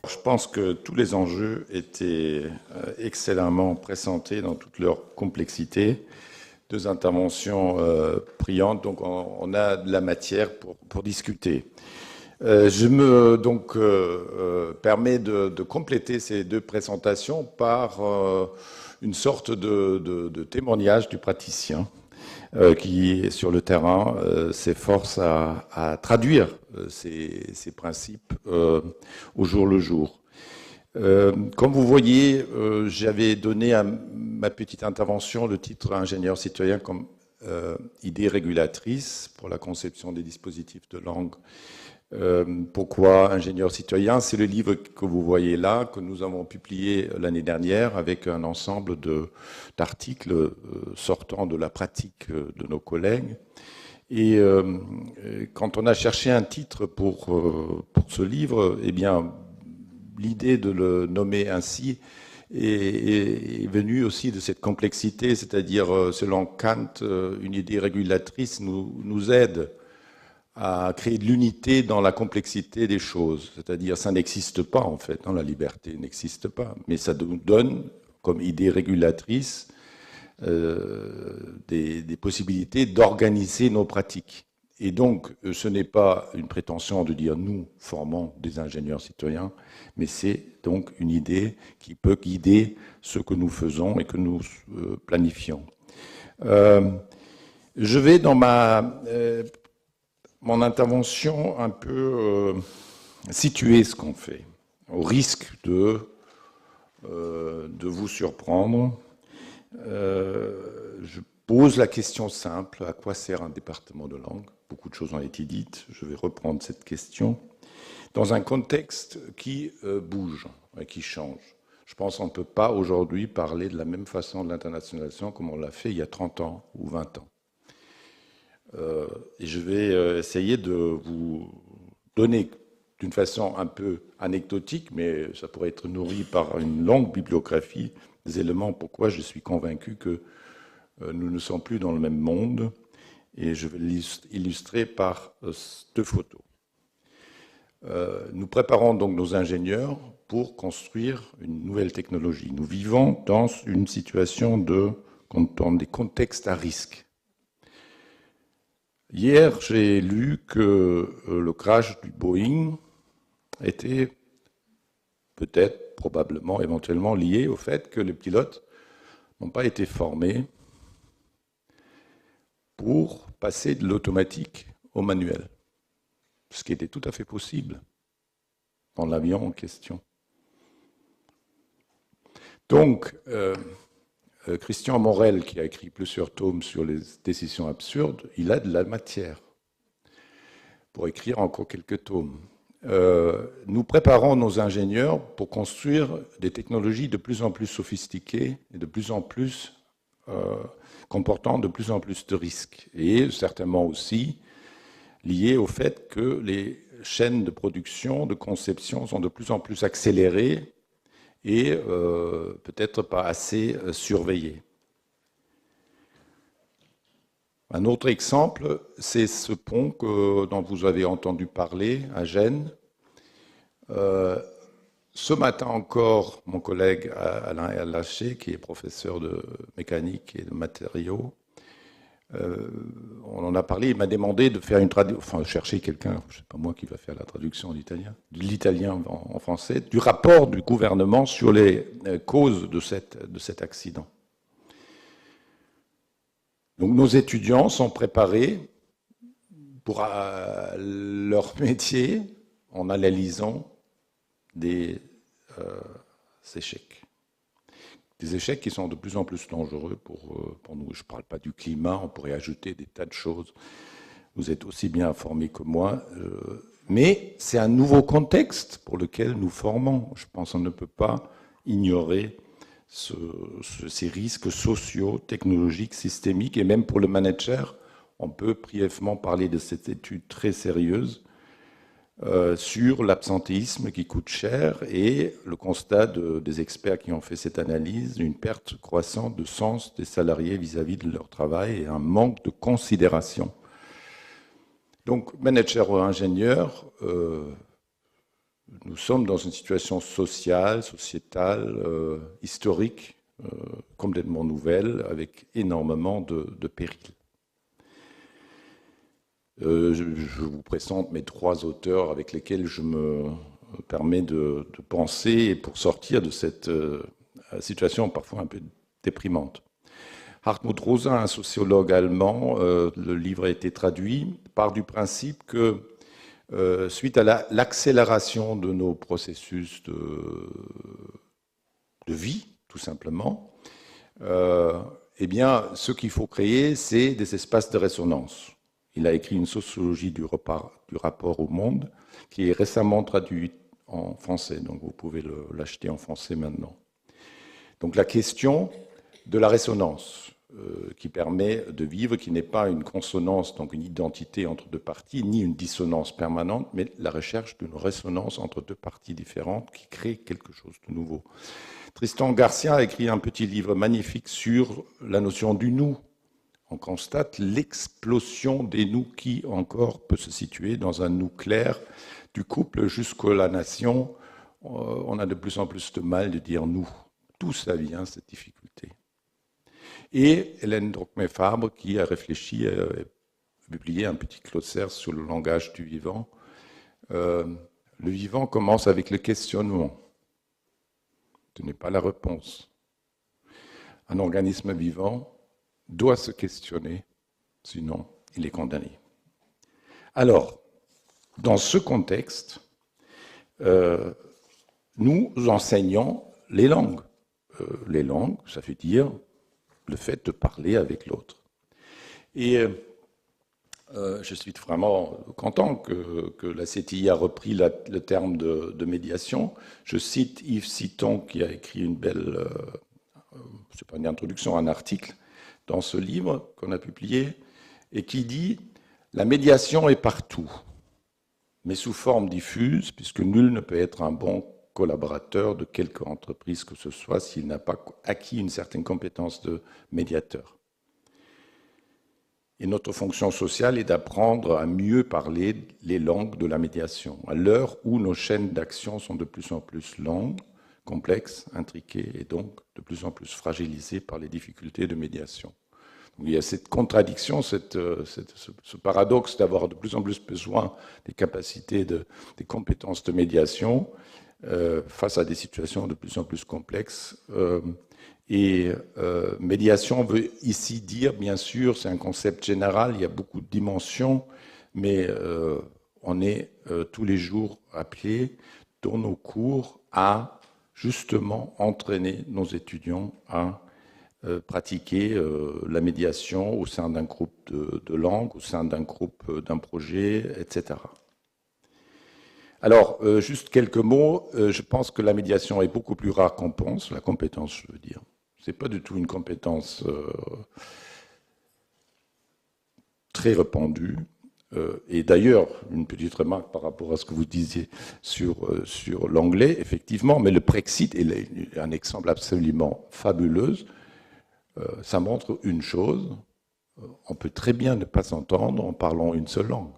Je pense que tous les enjeux étaient excellemment présentés dans toute leur complexité. Deux interventions brillantes, donc on a de la matière pour discuter. Je me permets de compléter ces deux présentations par une sorte de témoignage du praticien qui, sur le terrain, s'efforce à traduire ces principes au jour le jour. Comme vous voyez, j'avais donné à ma petite intervention le titre ingénieur citoyen comme idée régulatrice pour la conception des dispositifs de langue. Pourquoi ingénieur citoyen? C'est le livre que vous voyez là, que nous avons publié l'année dernière avec un ensemble d'articles sortant de la pratique de nos collègues. Et quand on a cherché un titre pour ce livre, eh bien, l'idée de le nommer ainsi est venue aussi de cette complexité, c'est-à-dire, selon Kant, une idée régulatrice nous aide à créer de l'unité dans la complexité des choses. C'est-à-dire, ça n'existe pas, en fait, la liberté n'existe pas, mais ça nous donne, comme idée régulatrice, des possibilités d'organiser nos pratiques. Et donc, ce n'est pas une prétention de dire nous formons des ingénieurs citoyens, mais c'est donc une idée qui peut guider ce que nous faisons et que nous planifions. Je vais dans mon intervention un peu situer ce qu'on fait, au risque de vous surprendre. Je pose la question simple, à quoi sert un département de langue? Beaucoup de choses ont été dites, je vais reprendre cette question. Dans un contexte qui bouge et qui change. Je pense qu'on ne peut pas aujourd'hui parler de la même façon de l'internationalisation comme on l'a fait il y a 30 ans ou 20 ans. Et je vais essayer de vous donner d'une façon un peu anecdotique, mais ça pourrait être nourri par une longue bibliographie, des éléments pourquoi je suis convaincu que nous ne sommes plus dans le même monde. Et je vais l'illustrer par deux photos. Nous préparons donc nos ingénieurs pour construire une nouvelle technologie. Nous vivons dans une situation dans des contextes à risque. Hier, j'ai lu que le crash du Boeing était peut-être, probablement, éventuellement lié au fait que les pilotes n'ont pas été formés pour passer de l'automatique au manuel, ce qui était tout à fait possible dans l'avion en question. Donc, Christian Morel, qui a écrit plusieurs tomes sur les décisions absurdes, il a de la matière pour écrire encore quelques tomes. Nous préparons nos ingénieurs pour construire des technologies de plus en plus sophistiquées et de plus en plus comportant de plus en plus de risques. Et certainement aussi liés au fait que les chaînes de production, de conception sont de plus en plus accélérées et peut-être pas assez surveillées. Un autre exemple, c'est ce pont dont vous avez entendu parler à Gênes. Ce matin encore, mon collègue Alain Laché, qui est professeur de mécanique et de matériaux, on en a parlé, il m'a demandé de faire une traduction, enfin chercher quelqu'un, je ne sais pas moi qui va faire la traduction d'italien, de l'italien en français, du rapport du gouvernement sur les causes de cet accident. Donc nos étudiants sont préparés pour leur métier en analysant des échecs. Des échecs qui sont de plus en plus dangereux pour nous. Je ne parle pas du climat, on pourrait ajouter des tas de choses. Vous êtes aussi bien informés que moi. Mais c'est un nouveau contexte pour lequel nous formons. Je pense qu'on ne peut pas ignorer ces risques sociaux, technologiques, systémiques. Et même pour le manager, on peut brièvement parler de cette étude très sérieuse sur l'absentéisme qui coûte cher et le constat des experts qui ont fait cette analyse, une perte croissante de sens des salariés vis-à-vis de leur travail et un manque de considération. Donc, manager ou ingénieur, nous sommes dans une situation sociale, sociétale, historique, complètement nouvelle, avec énormément de périls. Je vous présente mes 3 auteurs avec lesquels je me permets de penser pour sortir de cette situation parfois un peu déprimante. Hartmut Rosa, un sociologue allemand, le livre a été traduit, part du principe que suite à l'accélération de nos processus de vie, tout simplement, eh bien, ce qu'il faut créer, c'est des espaces de résonance. Il a écrit une sociologie du rapport au monde, qui est récemment traduite en français, donc vous pouvez l'acheter en français maintenant. Donc la question de la résonance, qui permet de vivre, qui n'est pas une consonance, donc une identité entre 2 parties, ni une dissonance permanente, mais la recherche d'une résonance entre 2 parties différentes qui crée quelque chose de nouveau. Tristan Garcia a écrit un petit livre magnifique sur la notion du nous. On constate l'explosion des nous qui encore peut se situer dans un nous clair, du couple jusqu'à la nation. On a de plus en plus de mal de dire nous. D'où ça vient, cette difficulté? Et Hélène Drocmet-Fabre, qui a réfléchi, a publié un petit glossaire sur le langage du vivant. Le vivant commence avec le questionnement. Ce n'est pas la réponse. Un organisme vivant doit se questionner, sinon il est condamné. Alors, dans ce contexte, nous enseignons les langues. Les langues, ça veut dire le fait de parler avec l'autre. Et je suis vraiment content que la CTI a repris le terme de médiation. Je cite Yves Citon qui a écrit une belle, c'est pas une introduction, un article dans ce livre qu'on a publié et qui dit « La médiation est partout, mais sous forme diffuse, puisque nul ne peut être un bon collaborateur de quelque entreprise que ce soit s'il n'a pas acquis une certaine compétence de médiateur. Et notre fonction sociale est d'apprendre à mieux parler les langues de la médiation, à l'heure où nos chaînes d'action sont de plus en plus longues, complexes, intriquées et donc de plus en plus fragilisées par les difficultés de médiation. Donc, il y a cette contradiction, ce paradoxe d'avoir de plus en plus besoin des capacités, des compétences de médiation face à des situations de plus en plus complexes. Médiation veut ici dire, bien sûr, c'est un concept général, il y a beaucoup de dimensions, mais on est tous les jours appelés dans nos cours à justement entraîner nos étudiants à pratiquer la médiation au sein d'un groupe de langue, au sein d'un groupe, d'un projet, etc. Alors, juste quelques mots. Je pense que la médiation est beaucoup plus rare qu'on pense, la compétence, je veux dire. Ce n'est pas du tout une compétence très répandue. Et d'ailleurs, une petite remarque par rapport à ce que vous disiez sur l'anglais, effectivement, mais le Brexit est un exemple absolument fabuleux. Ça montre une chose, on peut très bien ne pas s'entendre en parlant une seule langue.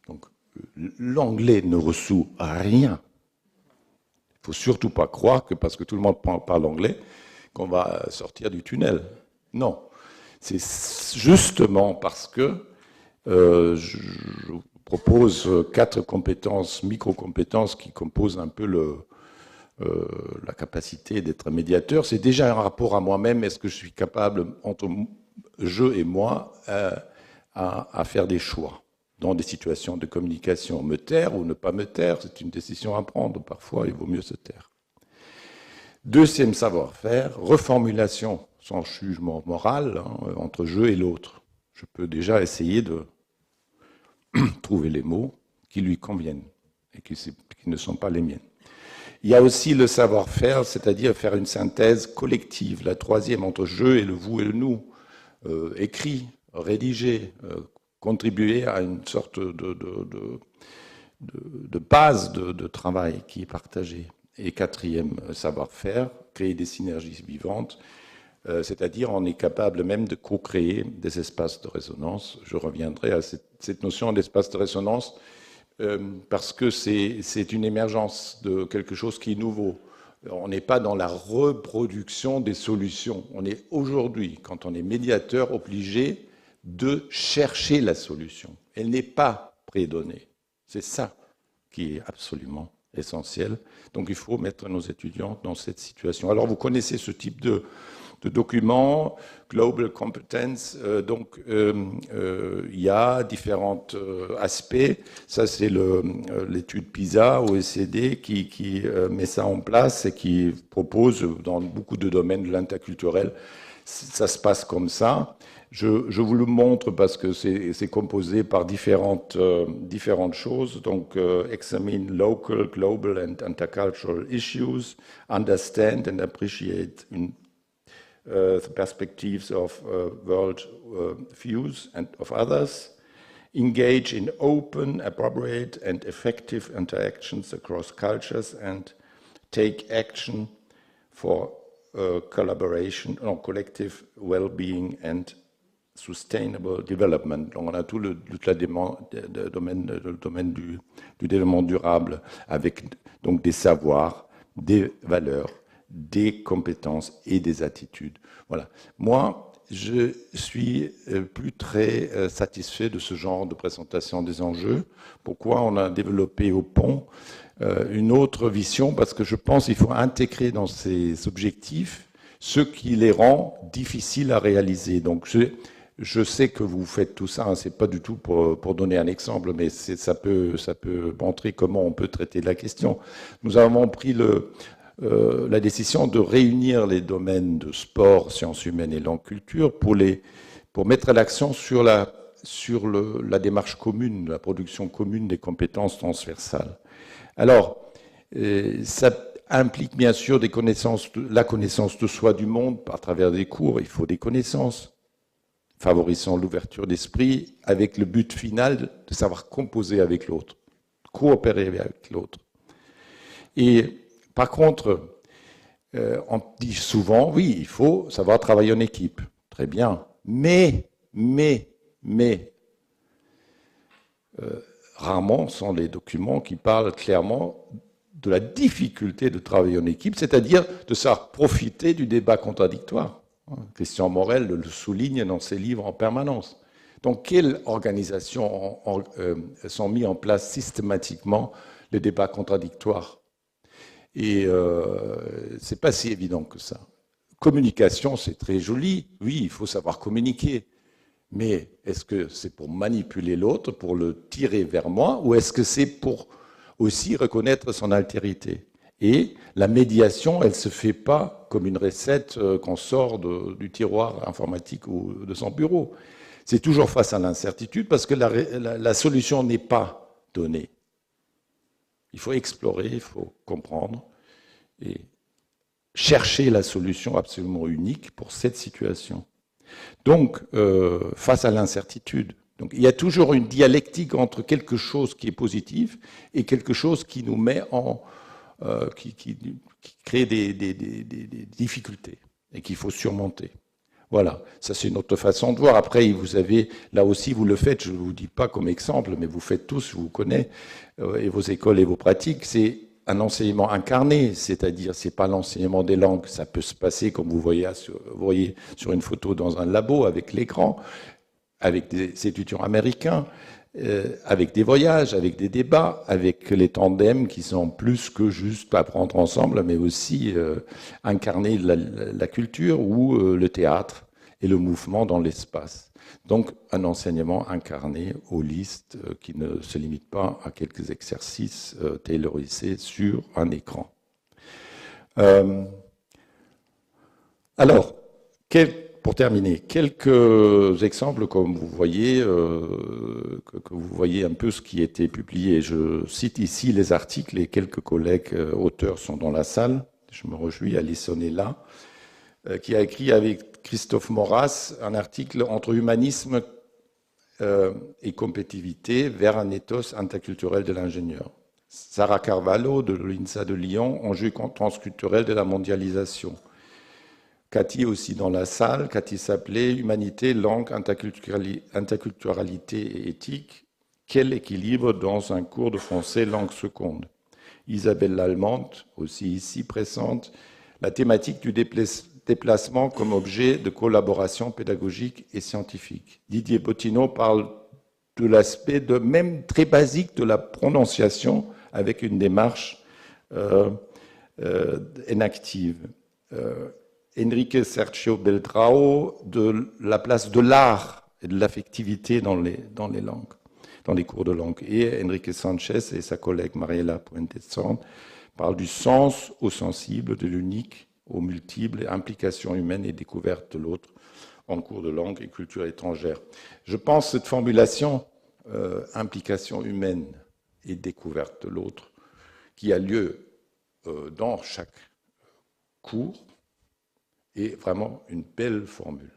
Donc, l'anglais ne reçoit rien. Il ne faut surtout pas croire que parce que tout le monde parle anglais, qu'on va sortir du tunnel. Non. C'est justement parce que je propose 4 compétences, micro-compétences qui composent un peu la capacité d'être médiateur. C'est déjà un rapport à moi-même. Est-ce que je suis capable, entre je et moi, à faire des choix dans des situations de communication? Me taire ou ne pas me taire, c'est une décision à prendre. Parfois, il vaut mieux se taire. Deuxième savoir-faire, reformulation sans jugement moral entre je et l'autre. Je peux déjà essayer de trouver les mots qui lui conviennent et qui ne sont pas les miens. Il y a aussi le savoir-faire, c'est-à-dire faire une synthèse collective. La troisième entre je et le vous et le nous. Écrit, rédigé, contribuer à une sorte de base de travail qui est partagée. Et quatrième savoir-faire, créer des synergies vivantes, c'est-à-dire on est capable même de co-créer des espaces de résonance. Je reviendrai à cette notion d'espace de résonance. parce que c'est une émergence de quelque chose qui est nouveau. On n'est pas dans la reproduction des solutions. On est aujourd'hui, quand on est médiateur, obligé de chercher la solution. Elle n'est pas prédonnée. C'est ça qui est absolument essentiel. Donc il faut mettre nos étudiants dans cette situation. Alors vous connaissez ce type de document, Global Competence, il y a différents aspects. Ça, c'est l'étude PISA, OECD, qui met ça en place et qui propose, dans beaucoup de domaines de l'interculturel, ça se passe comme ça. Je vous le montre parce que c'est composé par différentes choses. Donc, examine local, global and intercultural issues, understand and appreciate the perspectives of world views and of others, engage in open, appropriate and effective interactions across cultures and take action for collaboration, collective well-being and sustainable development. Donc on a tout le domaine du développement durable avec donc des savoirs, des valeurs, des compétences et des attitudes. Voilà. Moi, je suis plus très satisfait de ce genre de présentation des enjeux. Pourquoi on a développé au pont une autre vision? Parce que je pense qu'il faut intégrer dans ces objectifs ce qui les rend difficiles à réaliser. Donc, je sais que vous faites tout ça, hein, c'est pas du tout pour donner un exemple, mais ça peut montrer comment on peut traiter la question. Nous avons pris la décision de réunir les domaines de sport, sciences humaines et langue culture pour mettre l'accent sur la démarche commune, la production commune des compétences transversales. Alors, ça implique bien sûr la connaissance de soi du monde à travers des cours. Il faut des connaissances, favorisant l'ouverture d'esprit avec le but final de savoir composer avec l'autre, coopérer avec l'autre. Et par contre, on dit souvent, oui, il faut savoir travailler en équipe. Très bien. Mais, rarement sont les documents qui parlent clairement de la difficulté de travailler en équipe, c'est-à-dire de savoir profiter du débat contradictoire. Christian Morel le souligne dans ses livres en permanence. Donc, quelles organisations sont mises en place systématiquement les débats contradictoires? Et c'est pas si évident que ça. Communication, c'est très joli. Oui, il faut savoir communiquer. Mais est-ce que c'est pour manipuler l'autre, pour le tirer vers moi, ou est-ce que c'est pour aussi reconnaître son altérité? Et la médiation, elle ne se fait pas comme une recette qu'on sort du tiroir informatique ou de son bureau. C'est toujours face à l'incertitude parce que la solution n'est pas donnée. Il faut explorer, il faut comprendre et chercher la solution absolument unique pour cette situation. Donc, face à l'incertitude, il y a toujours une dialectique entre quelque chose qui est positif et quelque chose qui nous met qui crée des difficultés et qu'il faut surmonter. Voilà, ça c'est une autre façon de voir. Après, vous avez, là aussi, vous le faites, je ne vous dis pas comme exemple, mais vous faites tous, je vous connais, et vos écoles et vos pratiques, c'est un enseignement incarné, c'est-à-dire c'est pas l'enseignement des langues, ça peut se passer comme vous voyez sur une photo dans un labo avec l'écran, avec des étudiants américains, avec des voyages, avec des débats, avec les tandems qui sont plus que juste apprendre ensemble, mais aussi incarner la culture ou le théâtre et le mouvement dans l'espace. Donc un enseignement incarné, holiste, qui ne se limite pas à quelques exercices taylorisés sur un écran. Alors, pour terminer, quelques exemples, comme vous voyez, que vous voyez un peu ce qui a été publié. Je cite ici les articles et quelques collègues auteurs sont dans la salle. Je me réjouis, Alison est là, qui a écrit avec Christophe Maurras un article entre humanisme et compétitivité vers un ethos interculturel de l'ingénieur. Sarah Carvalho de l'INSA de Lyon, enjeu transculturel de la mondialisation. Cathy aussi dans la salle, Cathy s'appelait Humanité, langue, interculturalité et éthique, Quel équilibre dans un cours de français langue seconde. Isabelle Lallemande, aussi ici présente, la thématique du déplacement comme objet de collaboration pédagogique et scientifique. Didier Bottineau parle de l'aspect même très basique de la prononciation avec une démarche inactive. Enrique Sergio Beltrao de la place de l'art et de l'affectivité dans les langues, dans les cours de langue. Et Enrique Sanchez et sa collègue Mariela Puente-Zorn parlent du sens au sensible, de l'unique au multiple, implication humaine et découverte de l'autre en cours de langue et culture étrangère. Je pense que cette formulation, implication humaine et découverte de l'autre, qui a lieu dans chaque cours, est vraiment une belle formule.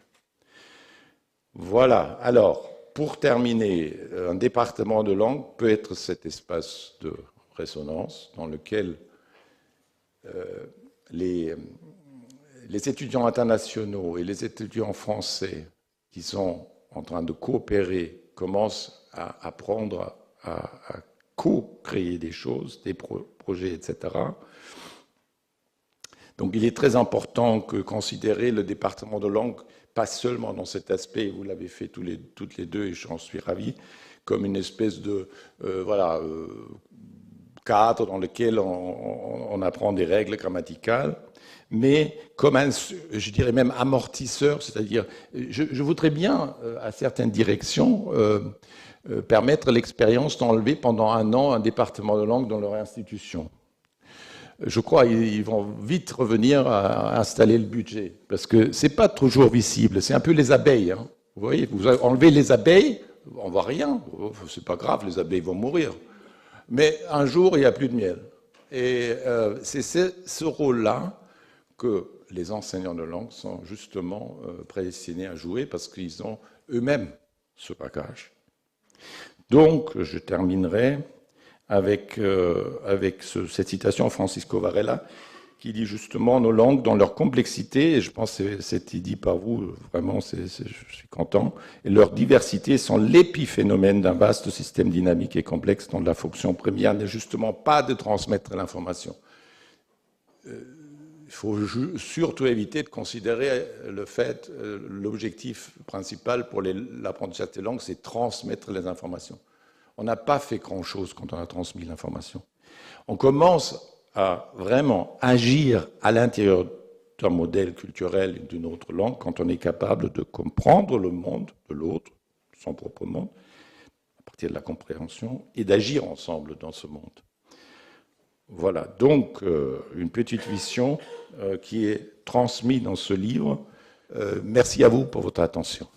Voilà. Alors, pour terminer, un département de langue peut être cet espace de résonance dans lequel les étudiants internationaux et les étudiants français qui sont en train de coopérer commencent à apprendre à co-créer des choses, des projets, etc. Donc il est très important que considérer le département de langue, pas seulement dans cet aspect, vous l'avez fait toutes les deux et j'en suis ravi, comme une espèce de cadre dans lequel on apprend des règles grammaticales, mais comme un, je dirais même amortisseur, c'est-à-dire, je voudrais bien, à certaines directions, permettre l'expérience d'enlever pendant 1 an un département de langue dans leur institution. Je crois qu'ils vont vite revenir à installer le budget, parce que c'est pas toujours visible, c'est un peu les abeilles. Hein. Vous voyez, vous enlevez les abeilles, on voit rien, c'est pas grave, les abeilles vont mourir. Mais un jour, il n'y a plus de miel. Et c'est ce rôle-là que les enseignants de langue sont justement prédestinés à jouer parce qu'ils ont eux-mêmes ce bagage. Donc, je terminerai avec cette citation de Francisco Varela qui dit justement nos langues dans leur complexité, et je pense que c'était dit par vous, vraiment, je suis content, et leur diversité sont l'épiphénomène d'un vaste système dynamique et complexe dont la fonction première n'est justement pas de transmettre l'information. Il faut surtout éviter de considérer le fait, l'objectif principal pour l'apprentissage des langues, c'est transmettre les informations. On n'a pas fait grand-chose quand on a transmis l'information. On commence à vraiment agir à l'intérieur d'un modèle culturel et d'une autre langue quand on est capable de comprendre le monde de l'autre, son propre monde, à partir de la compréhension, et d'agir ensemble dans ce monde. Voilà, donc une petite vision qui est transmise dans ce livre. Merci à vous pour votre attention.